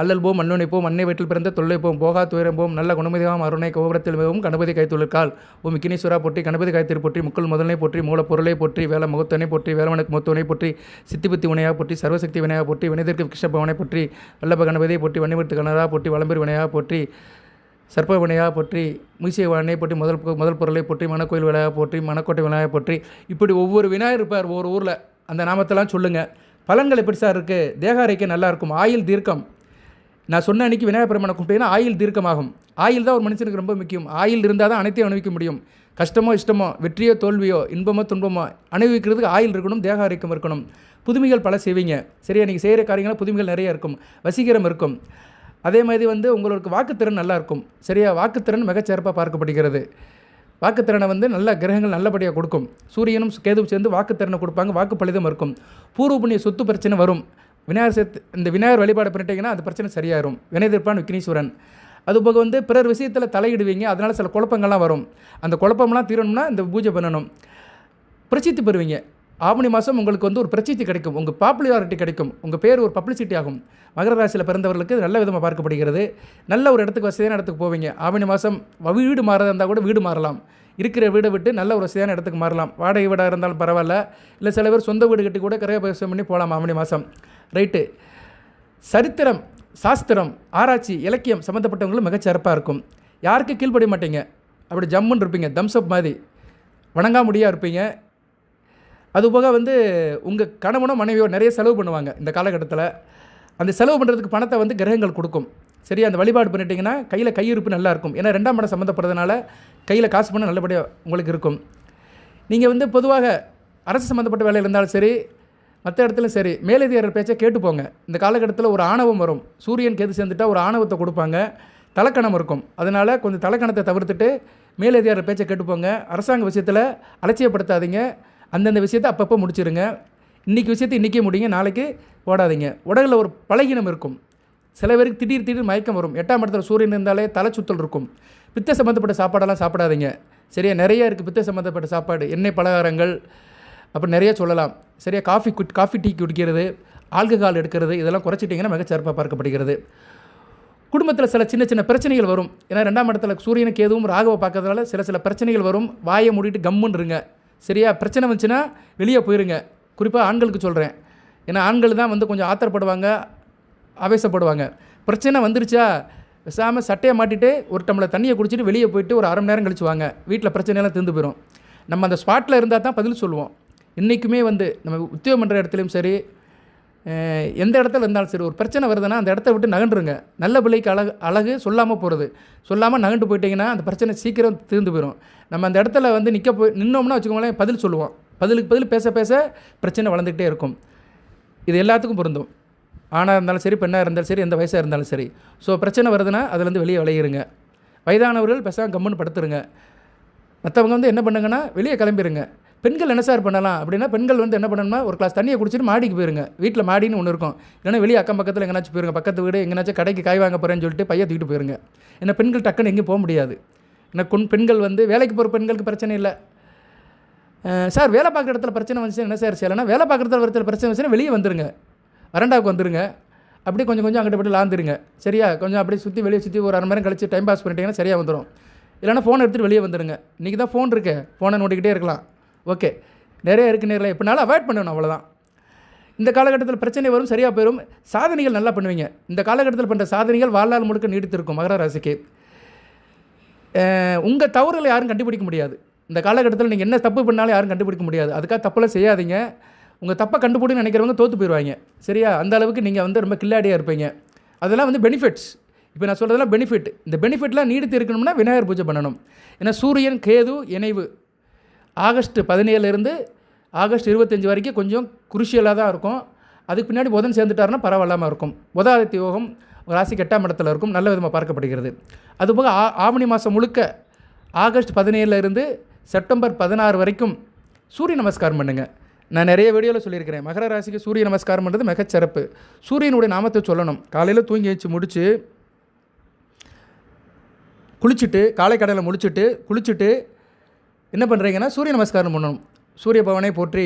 அல்லல் போம் அன்னுனை போம் அன்னை வீட்டில் பிறந்த தொல்லை போம் போகா துயரம் போம் நல்ல குணமதியாம் அருணை கோபுரத்தில் மிகவும் கணபதி கைத்துள்ளிருக்கால். ஓம் விக்னேஸ்வரா போற்றி, கணபதி காய்த்திரி போற்றி, முக்குள் முதலை போற்றி, மூலப்பொருளை போற்றி, வேலை முகத்தனை போற்றி, வேலவனுக்கு முத்துவனை போற்றி, சித்திபுத்தி வினையாக போற்றி, சர்வசக்தி வினையாக போற்றி, வினைதற்கு கிருஷ்ணபவனை போற்றி, வல்லப கணபதியை போற்றி, வன்னிமிட்டு கணரா போற்றி, வளம்பெரு வினையாக போற்றி, சர்ப்ப வினையாக போற்றி, முயசிய வாழனை போற்றி, முதல் பொருளை போற்றி, மணக்கோயில் விளையாக போற்றி, மணக்கோட்டை விளையாக போற்றி. இப்படி ஒவ்வொரு விநாயகர் இருப்பார் ஒவ்வொரு ஊரில். அந்த நாமத்தெல்லாம் சொல்லுங்கள். பலன்கள் எப்படி சார் இருக்குது? தேக ஆரோக்கியம் நல்லாயிருக்கும், ஆயுள் தீர்க்கம். நான் சொன்ன அன்றைக்கி விநாயகர் பெருமானை கும்பிட்டீங்கன்னா ஆயுள் தீர்க்கமாகும். ஆயுள் தான் ஒரு மனுஷனுக்கு ரொம்ப முக்கியம். ஆயுள் இருந்தால் தான் அனைத்தையும் அனுபவிக்க முடியும். கஷ்டமோ இஷ்டமோ, வெற்றியோ தோல்வியோ, இன்பமோ துன்பமோ அனுபவிக்கிறதுக்கு ஆயுள் இருக்கணும், தேக ஆரோக்கியம் இருக்கணும். புதுமைகள் பல செய்வீங்க. சரியா? நீங்கள் செய்கிற காரியங்களாம் புதுமைகள் நிறைய இருக்கும், வசீகரம் இருக்கும். அதே மாதிரி வந்து உங்களுக்கு வாக்குத்திறன் நல்லா இருக்கும். சரியா, வாக்குத்திறன் மிகச்சிறப்பாக பார்க்கப்படுகிறது. வாக்குத்திறனை வந்து நல்ல கிரகங்கள் நல்லபடியாக கொடுக்கும். சூரியனும் கேதுவும் சேர்ந்து வாக்குத்திறனை கொடுப்பாங்க. வாக்கு பலிதம் இருக்கும். பூர்வ புண்ணிய சொத்து பிரச்சனை வரும். இந்த விநாயகர் வழிபாடு பண்ணிட்டீங்கன்னா அது பிரச்சனை சரியாயிரும். வினைதிருப்பான் விக்னேஸ்வரன். அதுபோக வந்து பிறர் விஷயத்தில் தலையிடுவீங்க, அதனால் சில குழப்பங்கள்லாம் வரும். அந்த குழப்பம்லாம் தீரணும்னா இந்த பூஜை பண்ணணும். பிரசித்தி பெறுவீங்க. ஆவணி மாதம் உங்களுக்கு வந்து ஒரு பிரசித்தி கிடைக்கும். உங்கள் பாப்புலாரிட்டி கிடைக்கும். உங்கள் பேர் ஒரு பப்ளிசிட்டி ஆகும். மகர ராசியில் பிறந்தவர்களுக்கு நல்ல விதமாக பார்க்கப்படுகிறது. நல்ல ஒரு இடத்துக்கு வசதியான இடத்துக்கு போவீங்க. ஆவணி மாதம் வீடு மாறதா இருந்தால் கூட வீடு மாறலாம். இருக்கிற வீடை விட்டு நல்ல ஒரு வசதியான இடத்துக்கு மாறலாம். வாடகை வீடாக இருந்தாலும் பரவாயில்ல. இல்லை சில பேர் சொந்த வீடு கட்டி கூட கிரகப்பிரவேசம் பண்ணி போகலாம் ஆவணி மாதம். ரைட்டு. சரித்திரம், சாஸ்திரம், ஆராய்ச்சி, இலக்கியம் சம்மந்தப்பட்டவங்களும் மிகச்சிறப்பாக இருக்கும். யாருக்கு கீழ்ப்படிய மாட்டீங்க. அப்படி ஜம்முன்னு இருப்பீங்க. தம்ஸ்அப் மாதிரி வணங்காமுடியாக இருப்பீங்க. அதுபோக வந்து உங்கள் கணவனோ மனைவியோ நிறைய செலவு பண்ணுவாங்க இந்த காலகட்டத்தில். அந்த செலவு பண்ணுறதுக்கு பணத்தை வந்து கிரகங்கள் கொடுக்கும். சரியா, அந்த வழிபாடு பண்ணிட்டீங்கன்னா கையில் கையிருப்பு நல்லாயிருக்கும். ஏன்னா 2ஆம் இடம் சம்மந்தப்படுறதுனால கையில் காசு பண்ண நல்லபடியாக உங்களுக்கு இருக்கும். நீங்கள் வந்து பொதுவாக அரசு சம்மந்தப்பட்ட வேலையில் இருந்தாலும் சரி, மற்ற இடத்துலையும் சரி, மேலதிகாரிகள் பேச்சை கேட்டு போங்க. இந்த காலகட்டத்தில் ஒரு ஆணவம் வரும். சூரியன் கேது சேர்ந்துட்டால் ஒரு ஆணவத்தை கொடுப்பாங்க. தலக்கணம் இருக்கும். அதனால் கொஞ்சம் தலக்கணத்தை தவிர்த்துட்டு மேலதிகாரிகள் பேச்சை கேட்டு போங்க. அரசாங்க விஷயத்தில் அலட்சியப்படுத்தாதீங்க. அந்தந்த விஷயத்தை அப்பப்போ முடிச்சிருங்க. இன்றைக்கி விஷயத்தை இன்றைக்கே முடியுங்க, நாளைக்கு ஓடாதீங்க. உடலில் ஒரு பலகீனம் இருக்கும். சில பேருக்கு திடீர் மயக்கம் வரும். 8ஆம் இடத்துல சூரியன் இருந்தாலே தலை சுத்தல் இருக்கும். பித்த சம்மந்தப்பட்ட சாப்பாடெல்லாம் சாப்பிடாதீங்க. சரியா, நிறைய இருக்குது பித்த சம்மந்தப்பட்ட சாப்பாடு. எண்ணெய் பலகாரங்கள் அப்படி நிறைய சொல்லலாம். சரியா, காஃபி டீ குடிக்கிறது, ஆல்கஹால் எடுக்கிறது, இதெல்லாம் குறைச்சிட்டிங்கன்னா மிகச்சிறப்பாக பார்க்கப்படுகிறது. குடும்பத்தில் சில சின்ன சின்ன பிரச்சனைகள் வரும். ஏன்னா 2ஆம் இடத்துல சூரியனுக்கு எதுவும் ராகவை பார்க்கறதுனால சில பிரச்சனைகள் வரும். வாயை மூடிட்டு கம்முன்னு இருங்க. சரியா, பிரச்சனை வந்துச்சுன்னா வெளியே போயிருங்க. குறிப்பாக ஆண்களுக்கு சொல்கிறேன். ஏன்னா ஆண்கள் தான் வந்து கொஞ்சம் ஆத்திரப்படுவாங்க, ஆவேசப்படுவாங்க. பிரச்சனை வந்துருச்சா பேசாமல் சட்டையை மாட்டிட்டு ஒரு டம்ளர் தண்ணியை குடிச்சிட்டு வெளியே போயிட்டு ஒரு 1/2 மணி நேரம் கழிச்சு வாங்க. வீட்டில் பிரச்சனையெல்லாம் தீர்ந்து போயிடும். நம்ம அந்த ஸ்பாட்டில் இருந்தால் தான் பதில் சொல்லுவோம். இன்றைக்குமே வந்து நம்ம உத்தியோகம் பண்ணுற இடத்துலையும் சரி, எந்த இடத்துல இருந்தாலும் சரி, ஒரு பிரச்சனை வருதுன்னா அந்த இடத்த விட்டு நகண்டுருங்க. நல்ல பிள்ளைக்கு அழகு சொல்லாமல் போகிறது. சொல்லாமல் நகண்டு போயிட்டிங்கன்னா அந்த பிரச்சனை சீக்கிரம் தீர்ந்து போயிடும். நம்ம அந்த இடத்துல வந்து நின்னோம்னா வச்சுக்கோங்களேன், பதில் சொல்லுவோம். பதிலுக்கு பதில் பேச பிரச்சனை வளர்ந்துக்கிட்டே இருக்கும். இது எல்லாத்துக்கும் பொருந்தும். ஆணாக இருந்தாலும் சரி, பெண்ணாக இருந்தாலும் சரி, எந்த வயசாக இருந்தாலும் சரி. ஸோ பிரச்சனை வருதுன்னா அதுலேருந்து வெளியே விளையிருங்க. வயதானவர்கள் பேசாமல் கம்முன்னு படுத்துருங்க. மற்றவங்க வந்து என்ன பண்ணுங்கன்னா வெளியே கிளம்பிடுங்க. பெண்கள் என்ன சார் பண்ணலாம் அப்படின்னா, பெண்கள் வந்து என்ன பண்ணணும்னா ஒரு கிளாஸ் தண்ணியை குடிச்சிட்டு மாடிக்கு போயிருங்க. வீட்டில் மாடின்னு ஒன்று இருக்கும். இல்லைன்னா வெளியே அக்கம் பக்கத்தில் எங்கேனாச்சும் போயிருங்க. பக்கத்து வீடு எங்கேனாச்சும் கடைக்கு காய் வாங்க போகிறேன்னு சொல்லிட்டு பையன் தூக்கிட்டு போயிருங்க. ஏன்னா பெண்கள் டக்குன்னு எங்கேயும் போக முடியாது. ஏன்னா பெண்கள் வந்து வேலைக்கு போகிற பெண்களுக்கு பிரச்சனை இல்லை. சார் வேலை பார்க்குற இடத்துல பிரச்சனை வந்துச்சு என்ன சார் செய்யலைன்னா, வேலை பார்க்குற இடத்துல பிரச்சனை வந்துச்சுன்னா வெளியே வந்துருங்க. வராண்டாவுக்கு வந்துருங்க. அப்படியே கொஞ்சம் அங்கிட்ட போய்ட்டு லாந்துருங்க. சரியா, கொஞ்சம் அப்படியே வெளியே சுற்றி ஒரு 1/2 மணி நேரம் கழிச்சு டைம் பாஸ் பண்ணிட்டீங்கன்னா சரியாக வந்துடும். இல்லைனா ஃபோன் எடுத்துகிட்டு வெளியே வந்துடுங்க. இன்றைக்கி தான் ஃபோன் இருக்குது, ஃபோனை நோண்டிக்கிட்டே இருக்கலாம். ஓகே, நிறைய இருக்குது நேரில். எப்படினாலும் அவாய்ட் பண்ணணும், அவ்வளோதான். இந்த காலகட்டத்தில் பிரச்சனை வரும், சரியாக போயிடும். சாதனைகள் நல்லா பண்ணுவீங்க. இந்த காலகட்டத்தில் பண்ணுற சாதனைகள் வாழ்நாள் முழுக்க நீடித்திருக்கும். மகர ராசிக்கு உங்கள் தவறுகளை யாரும் கண்டுபிடிக்க முடியாது. இந்த காலகட்டத்தில் நீங்கள் என்ன தப்பு பண்ணாலும் யாரும் கண்டுபிடிக்க முடியாது. அதுக்காக தப்பெல்லாம் செய்யாதீங்க. உங்கள் தப்பை கண்டுபிடின்னு நினைக்கிறவங்க தோற்று போயிடுவாங்க. சரியா, அந்த அளவுக்கு நீங்கள் வந்து ரொம்ப கில்லாடியாக இருப்பீங்க. அதெல்லாம் வந்து பெனிஃபிட்ஸ். இப்போ நான் சொல்கிறதெல்லாம் பெனிஃபிட். இந்த பெனிஃபிட்லாம் நீடித்து இருக்கணும்னா விநாயகர் பூஜை பண்ணணும். ஏன்னா சூரியன் கேது இணைவு ஆகஸ்ட் 17 ஆகஸ்ட் 25 வரைக்கும் கொஞ்சம் குருஷியலாக தான் இருக்கும். அதுக்கு பின்னாடி புதன் சேர்ந்துட்டாருன்னா பரவாயில்லாமல் இருக்கும். புதாதித்ய யோகம் ராசிக்கு 8ஆம் இடத்துல இருக்கும். நல்ல விதமாக பார்க்கப்படுகிறது. அதுபோக ஆவணி மாதம் முழுக்க ஆகஸ்ட் 17 செப்டம்பர் 16 வரைக்கும் சூரிய நமஸ்காரம் பண்ணுங்கள். நான் நிறைய வீடியோவில் சொல்லியிருக்கிறேன். மகர ராசிக்கு சூரிய நமஸ்காரம் பண்ணுறது மிகச்சிறப்பு. சூரியனுடைய நாமத்தை சொல்லணும். காலையில் தூங்கி வச்சு முடித்து குளிச்சுட்டு, காலை கடலை முடிச்சுட்டு குளிச்சுட்டு என்ன பண்ணுறீங்கன்னா சூரிய நமஸ்காரம் பண்ணணும். சூரிய பவனை போற்றி,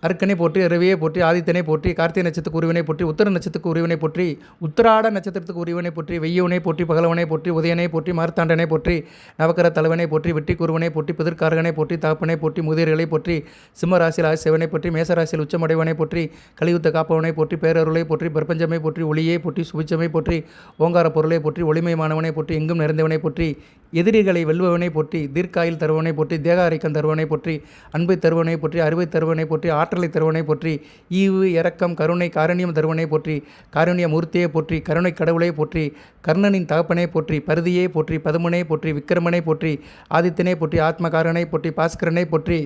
அர்க்கனை போற்றி, ரவியை போற்றி, ஆதித்தனை போற்றி, கார்த்திகை நட்சத்திரத்துக்கு உரிவினை போற்றி, உத்தர நட்சத்திரத்துக்கு உரிவினை போற்றி, உத்திராட நட்சத்திரத்துக்கு உரிவினை போற்றி, வெய்யவனை போற்றி, பகலவனை போற்றி, உதயனை போற்றி, மார்த்தாண்டனை போற்றி, நவக்கர தலைவனை போற்றி, வெற்றி குருவனை போற்றி, பிதற்காரகனை போற்றி, தகப்பனை போற்றி, முதிர்களை போற்றி, சிம்ம ராசியில் ஆசிவனை போற்றி, மேசராசியில் உச்சமடைவனை போற்றி, கலியுத்த காப்பவனை போற்றி, பேரருளை போற்றி, பிரபஞ்சமை போற்றி, ஒளியை போற்றி, சுபிச்சமை போற்றி, ஓங்கார பொருளை போற்றி, ஒளிமயமானவனை போற்றி, எங்கும் நிறைந்தவனை போற்றி, எதிரிகளை வெல்பவனை போற்றி, தீர்க்காயில் தருவனை போற்றி, தேக அரைக்கம் தருவனை போற்றி, அன்பை தருவனை போற்றி, அறிவை தருவனை போற்றி, ஆற்றலை தருவனை போற்றி, ஈவு இரக்கம் கருணை காரணியம் தருவனை போற்றி, காருண்ய மூர்த்தியை போற்றி, கருணை கடவுளை போற்றி, கர்ணனின் தகப்பனை போற்றி, பருதியை போற்றி, பதுமனை போற்றி, விக்கிரமனை போற்றி, ஆதித்தனை போற்றி, ஆத்மகாரனை போற்றி, பாஸ்கரனை போற்றி.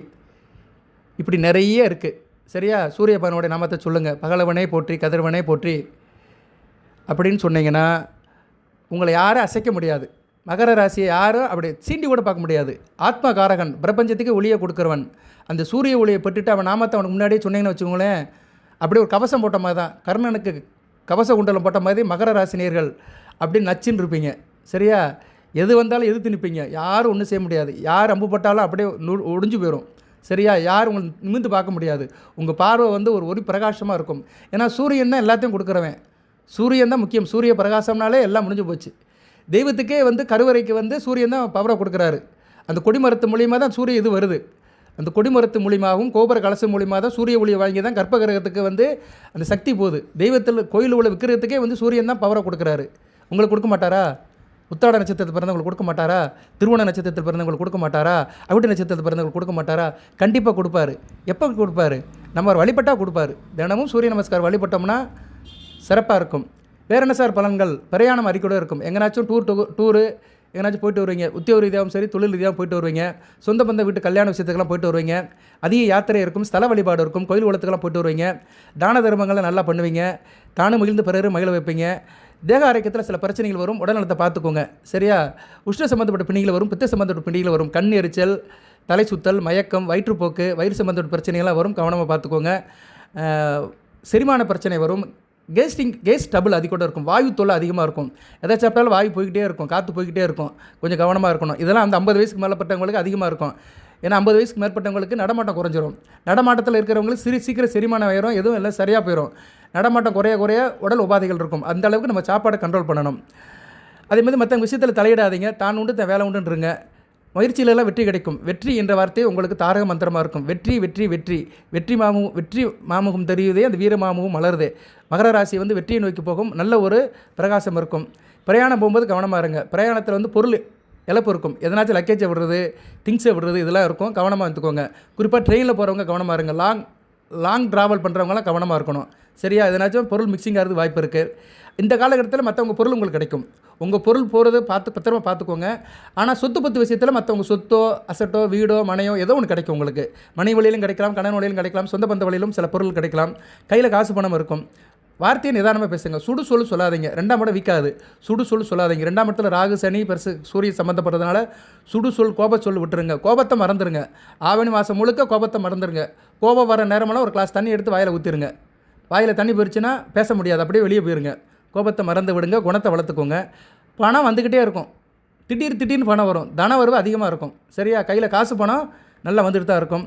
இப்படி நிறைய இருக்குது. சரியா, சூரிய பகவானுடைய நாமத்தை சொல்லுங்கள். பகலவனை போற்றி, கதிரவனை போற்றி அப்படின்னு சொன்னீங்கன்னா உங்களை யாரும் அசைக்க முடியாது. மகர ராசியை யாரும் அப்படி சீண்டி கூட பார்க்க முடியாது. ஆத்ம காரகன், பிரபஞ்சத்துக்கு ஒளியை கொடுக்குறவன். அந்த சூரிய ஒளியை பெற்றுட்டு அவன் நாமத்தை அவனுக்கு முன்னாடியே சொன்னீங்கன்னு வச்சுக்கோங்களேன், அப்படியே ஒரு கவசம் போட்ட மாதிரி தான். கர்ணனுக்கு கவச குண்டலம் போட்ட மாதிரி மகர ராசினியர்கள் அப்படி நச்சுன்னு இருப்பீங்க. சரியா? எது வந்தாலும் எதிர்த்து நிற்பீங்க. யாரும் ஒன்றும் செய்ய முடியாது. யார் அம்பு பட்டாலும் அப்படியே ஒடிஞ்சு போயிடும். சரியா? யார் உங்களை நிமிர்ந்து பார்க்க முடியாது. உங்கள் பார்வை வந்து ஒரு ஒளி பிரகாசமாக இருக்கும். ஏன்னா சூரியன் தான் எல்லாத்தையும் கொடுக்குறவன். சூரியன் தான் முக்கியம். சூரிய பிரகாசம்னாலே எல்லாம் முடிஞ்சு போச்சு. தெய்வத்துக்கே வந்து கருவறைக்கு வந்து சூரியன் தான் பவரை கொடுக்குறாரு. அந்த கொடிமரத்து மூலியமாக தான் சூரிய இது வருது. அந்த கொடிமரத்து மூலியமாகவும் கோபுர கலசம் மூலியமாக தான் சூரிய ஒளியை வாங்கி தான் கற்ப கிரகத்துக்கு வந்து அந்த சக்தி போகுது. தெய்வத்தில் கோயில் உள்ள விற்கிறதுக்கே வந்து சூரியன் தான் பவரை கொடுக்குறாரு. உங்களுக்கு கொடுக்க மாட்டாரா? உத்தாட நட்சத்திரத்தில் பிறந்தவங்களுக்கு கொடுக்க மாட்டாரா? திருவோண நட்சத்திரத்தில் பிறந்தவங்களுக்கு கொடுக்க மாட்டாரா? அவிட்ட நட்சத்திரத்தில் பிறந்தவங்களுக்கு கொடுக்க மாட்டாரா? கண்டிப்பாக கொடுப்பாரு. எப்போ கொடுப்பாரு? நம்ம வழிபட்டால் கொடுப்பாரு. தினமும் சூரிய நமஸ்காரம் வழிபட்டோம்னா சிறப்பாக இருக்கும். வேறு என்ன சார் பலன்கள்? பிரயாணம் அறிக்கையோடு இருக்கும். எங்கேனாச்சும் டூரு எங்கேனாச்சும் போயிட்டு வருவீங்க. உத்தியோக ரீதியாகவும் சரி, தொழில் ரீதியாகவும் போயிட்டு வருவீங்க. சொந்த பந்த வீட்டு கல்யாண விஷயத்துக்கெல்லாம் போயிட்டு வருவீங்க. அதிக யாத்திரை இருக்கும். ஸ்தல வழிபாடு இருக்கும். கோயில் குளத்துக்கெல்லாம் போயிட்டு வருவீங்க. தான தர்மங்களை நல்லா பண்ணுவீங்க. தானும் மகிழ்ந்து பிறகு மகிழ வைப்பீங்க. தேக ஆரோக்கியத்தில் சில பிரச்சனைகள் வரும். உடல்நலத்தை பார்த்துக்கோங்க. சரியா? உஷ்ண சம்மந்தப்பட்ட பிணிகள் வரும். பித்த சம்மந்தப்பட்ட பிணிகள் வரும். கண் எரிச்சல், தலை சுத்தல், மயக்கம், வயிற்றுப்போக்கு, வயிறு சம்மந்தப்பட்ட பிரச்சனைகள்லாம் வரும். கவனமாக பார்த்துக்கோங்க. செரிமான பிரச்சனை வரும். கேஸ் டபுள் அதிகோட இருக்கும். வாயு தொல்லை அதிகமாக இருக்கும். எதை சாப்பிட்டாலும் வாயு போய்கிட்டே இருக்கும். காற்று போய்கிட்டே இருக்கும். கொஞ்சம் கவனமாக இருக்கணும். இதெல்லாம் அந்த 50 வயசுக்கு மேற்பட்டவங்களுக்கு அதிகமாக இருக்கும். ஏன்னா 50 வயசுக்கு மேற்பட்டவங்களுக்கு நடமாட்டம் குறைஞ்சிரும். நடமாட்டத்தில் இருக்கிறவங்களுக்கு சீக்கிரம் செரிமானம் ஆயிரும். எதுவும் எல்லாம் சரியாக போயிடும். நடமாட்டம் குறைய உடல் உபாதைகள் இருக்கும். அந்த அளவுக்கு நம்ம சாப்பாடை கண்ட்ரோல் பண்ணணும். அதேமாதிரி மற்றவங்க விஷயத்தில் தலையிடாதீங்க. தான் உண்டு தன் வேலை உண்டுன்றங்க. முயற்சியிலெல்லாம் வெற்றி கிடைக்கும். வெற்றி என்ற வார்த்தை உங்களுக்கு தாரக மந்திரமாக இருக்கும். வெற்றி வெற்றி வெற்றி வெற்றி மாமுகம் தெரியுதே, அந்த வீர மாமுகம் மலருதே. மகர ராசி வந்து வெற்றியை நோக்கி போகும். நல்ல ஒரு பிரகாசம் இருக்கும். பிரயாணம் போகும்போது கவனமாக இருங்க. பிரயாணத்தில் வந்து பொருள் இழப்பு இருக்கும். எதனாச்சும் லக்கேஜை விடுறது, திங்ஸை விடுறது, இதெல்லாம் இருக்கும். கவனமாக எடுத்துக்கோங்க. குறிப்பாக ட்ரெயினில் போகிறவங்க கவனமாக இருங்க. லாங் ட்ராவல் பண்ணுறவங்களாம் கவனமாக இருக்கணும். சரியா? எதனாச்சும் பொருள் மிக்சிங் ஆகிறது வாய்ப்பு இருக்குது. இந்த காலகட்டத்தில் மற்றவங்க பொருள் உங்களுக்கு கிடைக்கும். உங்கள் பொருள் போகிறது பத்திரமா பார்த்துக்கோங்க. ஆனால் சொத்து பத்து விஷயத்தில் மற்றவங்க சொத்தோ அசட்டோ வீடோ மனையோ ஏதோ ஒன்று கிடைக்கும். உங்களுக்கு மனை வழியிலும் கிடைக்கலாம், கடன் வழியிலும் கிடைக்கலாம், சொந்த பந்த வழியிலும் சில பொருள் கிடைக்கலாம். கையில் காசு பணம் இருக்கும். வார்த்தையை நிதானமாக பேசுங்க. சுடு சொல்லு சொல்லாதீங்க. 2ஆம் இடம் வீக்காது. சுடு சொல்லு சொல்லாதீங்க. 2ஆம் இடத்துல ராகு சனி பெருசு சூரிய சம்மந்தப்படுறதுனால சுடு சொல் கோப சொல் விட்டுருங்க. கோபத்தை மறந்துடுங்க. ஆவணி மாதம் முழுக்க கோபத்தை மறந்துடுங்க. கோபம் வர நேரமெல்லாம் ஒரு கிளாஸ் தண்ணி எடுத்து வாயில் ஊற்றிடுங்க. வாயில் தண்ணி போயிடுச்சுன்னா பேச முடியாது. அப்படியே வெளியே போயிருங்க. கோபத்தை மறந்து விடுங்க. குணத்தை வளர்த்துக்கோங்க. பணம் வந்துக்கிட்டே இருக்கும். திடீர்னு பணம் வரும். தன வரவு அதிகமாக இருக்கும். சரியா? கையில் காசு பணம் நல்லா வந்துட்டு தான் இருக்கும்.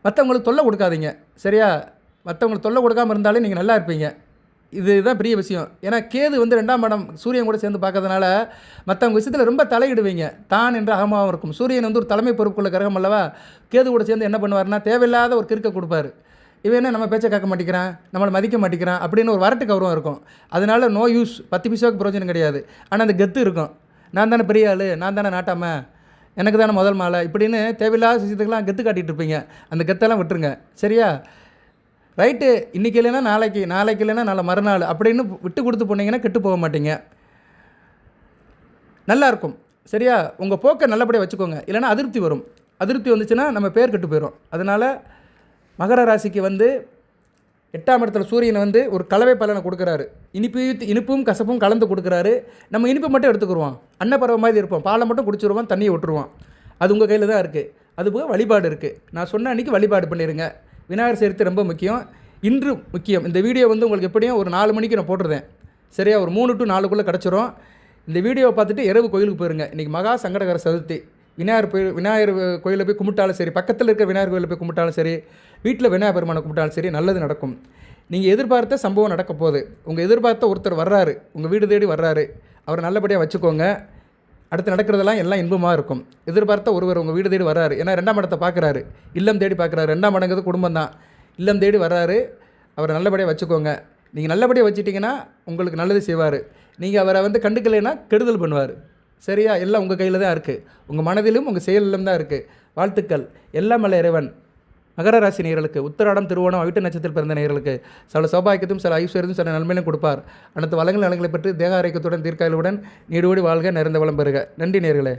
மற்றவங்களுக்கு தொல்லை கொடுக்காதீங்க. சரியா? மற்றவங்களுக்கு தொல்லை கொடுக்காமல் இருந்தாலே நீங்கள் நல்லா இருப்பீங்க. இதுதான் பெரிய விஷயம். ஏன்னா கேது வந்து 2ஆம் இடம் சூரியன் கூட சேர்ந்து பார்க்கறதுனால மற்றவங்க விஷயத்தில் ரொம்ப தலையிடுவீங்க. தான் என்ற அகமாகவும் இருக்கும். சூரியன் வந்து ஒரு தலைமை பொறுப்புக்குள்ள கிரகம் அல்லவா? கேது கூட சேர்ந்து என்ன பண்ணுவார்னா தேவையில்லாத ஒரு கிறுக்க கொடுப்பாரு. இவன் என்ன நம்ம பேச்சை கேட்க மாட்டேங்கிறான், நம்மளை மதிக்க மாட்டேங்கிறான் அப்படின்னு ஒரு வரட்டு கௌரவம் இருக்கும். அதனால நோ யூஸ். 10 பைசாவுக்கு பிரயோஜனம் கிடையாது. ஆனால் அந்த கெத்து இருக்கும். நான் தானே பெரிய ஆள், நான் தானே நாட்டாம, எனக்கு தானே முதல் மாலை இப்படின்னு தேவையில்லாத விஷயத்துக்கெல்லாம் கெத்து காட்டிகிட்டு இருப்பீங்க. அந்த கெத்தெல்லாம் விட்டுருங்க. சரியா? ரைட்டு. இன்றைக்கி இல்லைன்னா நாளைக்கு இல்லைன்னா நாளை மறுநாள் அப்படின்னு விட்டு கொடுத்து போனீங்கன்னா கெட்டு போக மாட்டீங்க. நல்லாயிருக்கும். சரியா? உங்கள் போக்கை நல்லபடியாக வச்சுக்கோங்க. இல்லைன்னா அதிருப்தி வரும். அதிருப்தி வந்துச்சுன்னா நம்ம பேர் கெட்டு போயிடும். அதனால் மகர ராசிக்கு வந்து 8ஆம் இடத்துல சூரியன் வந்து ஒரு கலவை பலனை கொடுக்குறாரு. இனிப்பும் கசப்பும் கலந்து கொடுக்குறாரு. நம்ம இனிப்பு மட்டும் எடுத்துக்கிடுவோம். அன்னப்பறவை மாதிரி இருப்போம். பாலை மட்டும் குடிச்சிருவோம், தண்ணியை விட்டுருவோம். அது உங்கள் கையில் தான் இருக்குது. அதுபோக வழிபாடு இருக்குது. நான் சொன்ன அன்றைக்கி வழிபாடு பண்ணிடுங்க. விநாயகர் சதுர்த்தி ரொம்ப முக்கியம். இன்று முக்கியம். இந்த வீடியோ வந்து உங்களுக்கு எப்படியும் ஒரு 4 மணிக்கு நான் போட்டுருந்தேன். சரியா? ஒரு 3 to 4க்குள்ளே கிடச்சிரும். இந்த வீடியோவை பார்த்துட்டு இரவு கோயிலுக்கு போயிருங்க. இன்றைக்கி மகா சங்கடகர சதுர்த்தி. விநாயகர் கோயிலில் போய் கும்பிட்டாலும் சரி, பக்கத்தில் இருக்க விநாயகர் கோயிலில் போய் கும்பிட்டாலும் சரி, வீட்டில் விநாயகர் பெருமானை கும்பிட்டாலும் சரி, நல்லது நடக்கும். நீங்கள் எதிர்பார்த்த சம்பவம் நடக்க போகுது. உங்கள் எதிர்பார்த்த ஒருத்தர் வர்றாரு, உங்கள் வீடு தேடி வர்றாரு. அவரை நல்லபடியாக வச்சுக்கோங்க. அடுத்து நடக்கிறதெல்லாம் எல்லாம் இன்பமாக இருக்கும். எதிர்பார்த்த ஒருவர் உங்கள் வீடு தேடி வர்றாரு. ஏன்னா 2ஆம் இடத்தை பார்க்குறாரு. இல்லம் தேடி பார்க்குறாரு. 2ஆம் இடங்கிறது குடும்பம் தான். இல்லம் தேடி வர்றாரு. அவரை நல்லபடியாக வச்சுக்கோங்க. நீங்கள் நல்லபடியாக வச்சுட்டிங்கன்னா உங்களுக்கு நல்லது செய்வார். நீங்கள் அவரை வந்து கண்டுக்கலைன்னா கெடுதல் பண்ணுவார். சரியா? எல்லாம் உங்கள் கையில் தான் இருக்குது. உங்கள் மனதிலும் உங்கள் செயலிலும் தான் இருக்குது. வாழ்த்துக்கள். எல்லாம் வல்ல இறைவன் மகர ராசி நேயர்களுக்கு, உத்திராடம் திருவோணம் அவிட்ட நட்சத்திரத்தில் பிறந்த நேயர்களுக்கு சில சௌபாக்கியத்தையும் சில ஐஸ்வர்யத்தையும் சில நன்மையிலும் கொடுப்பார். அனைத்து வளங்கள் நலங்களை பெற்று தேக ஆரோக்கியத்துடன் தீர்க்காயலுடன் நீடோடி வாழ்க, நிறைந்த வளம் பெறுக. நன்றி நேயர்களே.